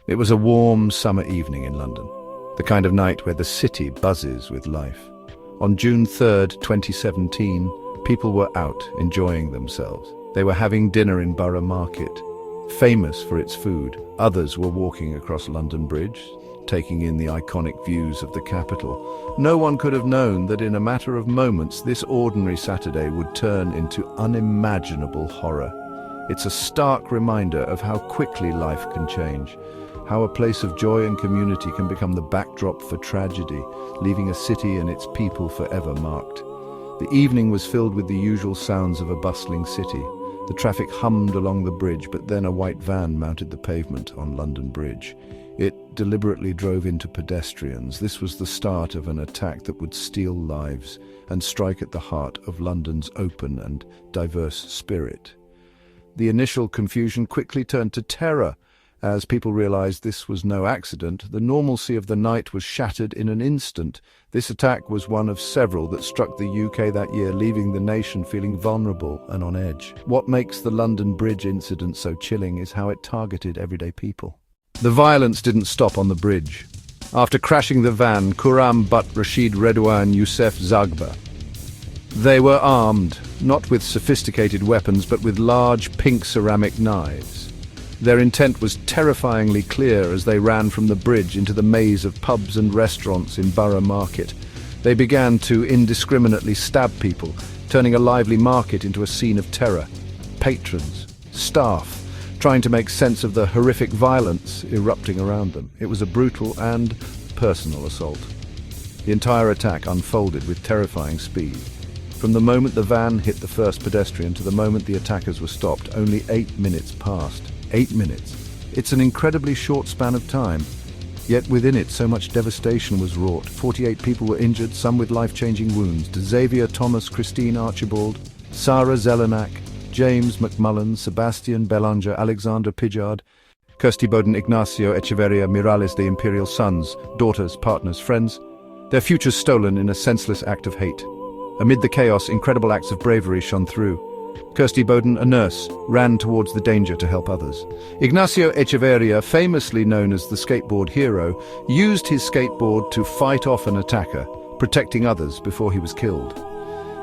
It was a warm summer evening in London, the kind of night where the city buzzes with life. On June 3rd, 2017, people were out enjoying themselves. They were having dinner in Borough Market, famous for its food. Others were walking across London Bridge, taking in the iconic views of the capital. No one could have known that in a matter of moments, this ordinary Saturday would turn into unimaginable horror. It's a stark reminder of how quickly life can change, how a place of joy and community can become the backdrop for tragedy, leaving a city and its people forever marked. The evening was filled with the usual sounds of a bustling city. The traffic hummed along the bridge, but then a white van mounted the pavement on London Bridge. It deliberately drove into pedestrians. This was the start of an attack that would steal lives and strike at the heart of London's open and diverse spirit. The initial confusion quickly turned to terror. As people realized this was no accident, the normalcy of the night was shattered in an instant. This attack was one of several that struck the UK that year, leaving the nation feeling vulnerable and on edge. What makes the London Bridge incident so chilling is how it targeted everyday people. The violence didn't stop on the bridge. After crashing the van, Khurram Butt Rashid Redouan Youssef Zagba. They were armed, not with sophisticated weapons, but with large pink ceramic knives. Their intent was terrifyingly clear as they ran from the bridge into the maze of pubs and restaurants in Borough Market. They began to indiscriminately stab people, turning a lively market into a scene of terror. Patrons, staff, trying to make sense of the horrific violence erupting around them. It was a brutal and personal assault. The entire attack unfolded with terrifying speed. From the moment the van hit the first pedestrian to the moment the attackers were stopped, only 8 minutes passed. 8 minutes. It's an incredibly short span of time. Yet within it, so much devastation was wrought. 48 people were injured, some with life-changing wounds. Xavier Thomas, Christine Archibald, Sarah Zelenak, James McMullen, Sebastian Belanger, Alexander Pijard, Kirsty Bowden, Ignacio Echeverria Miralles, the Imperial sons, daughters, partners, friends. Their futures stolen in a senseless act of hate. Amid the chaos, incredible acts of bravery shone through. Kirsty Bowden, a nurse, ran towards the danger to help others. Ignacio Echeverria, famously known as the skateboard hero, used his skateboard to fight off an attacker, protecting others before he was killed.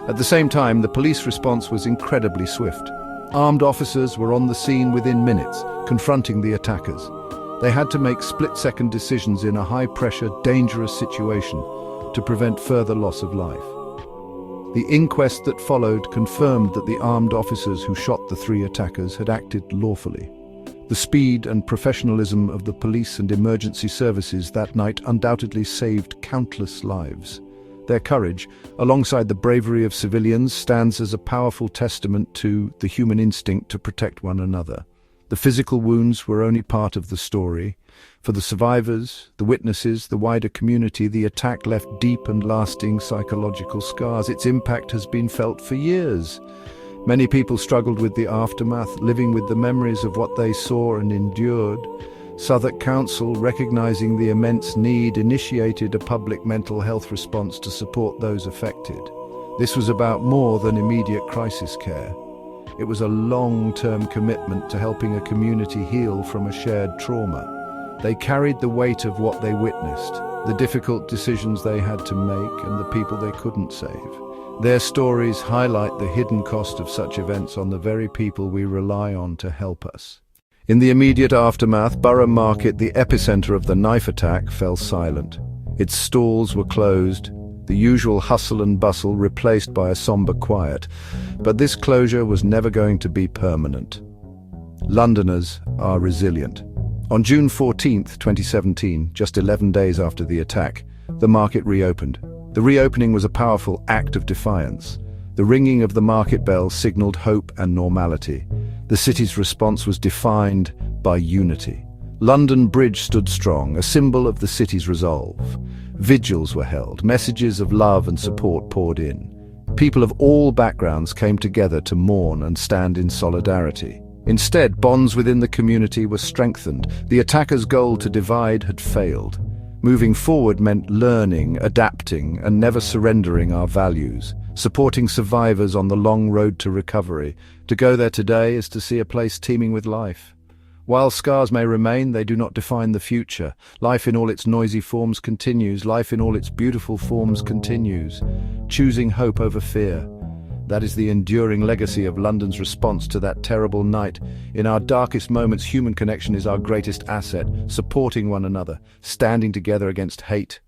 At the same time, the police response was incredibly swift. Armed officers were on the scene within minutes, confronting the attackers. They had to make split-second decisions in a high-pressure, dangerous situation to prevent further loss of life. The inquest that followed confirmed that the armed officers who shot the 3 attackers had acted lawfully. The speed and professionalism of the police and emergency services that night undoubtedly saved countless lives. Their courage, alongside the bravery of civilians, stands as a powerful testament to the human instinct to protect one another. The physical wounds were only part of the story. For the survivors, the witnesses, the wider community, the attack left deep and lasting psychological scars. Its impact has been felt for years. Many people struggled with the aftermath, living with the memories of what they saw and endured. Southwark Council, recognizing the immense need, initiated a public mental health response to support those affected. This was about more than immediate crisis care. It was a long-term commitment to helping a community heal from a shared trauma. They carried the weight of what they witnessed, the difficult decisions they had to make, and the people they couldn't save. Their stories highlight the hidden cost of such events on the very people we rely on to help us. In the immediate aftermath, Borough Market, the epicenter of the knife attack, fell silent. Its stalls were closed, the usual hustle and bustle replaced by a somber quiet. But this closure was never going to be permanent. Londoners are resilient. On June 14, 2017, just 11 days after the attack, the market reopened. The reopening was a powerful act of defiance. The ringing of the market bell signaled hope and normality. The city's response was defined by unity. London Bridge stood strong, a symbol of the city's resolve. Vigils were held, messages of love and support poured in. People of all backgrounds came together to mourn and stand in solidarity. Instead, bonds within the community were strengthened. The attackers' goal to divide had failed. Moving forward meant learning, adapting, and never surrendering our values, supporting survivors on the long road to recovery. To go there today is to see a place teeming with life. While scars may remain, they do not define the future. Life in all its noisy forms continues. Life in all its beautiful forms continues. Choosing hope over fear. That is the enduring legacy of London's response to that terrible night. In our darkest moments, human connection is our greatest asset, supporting one another, standing together against hate,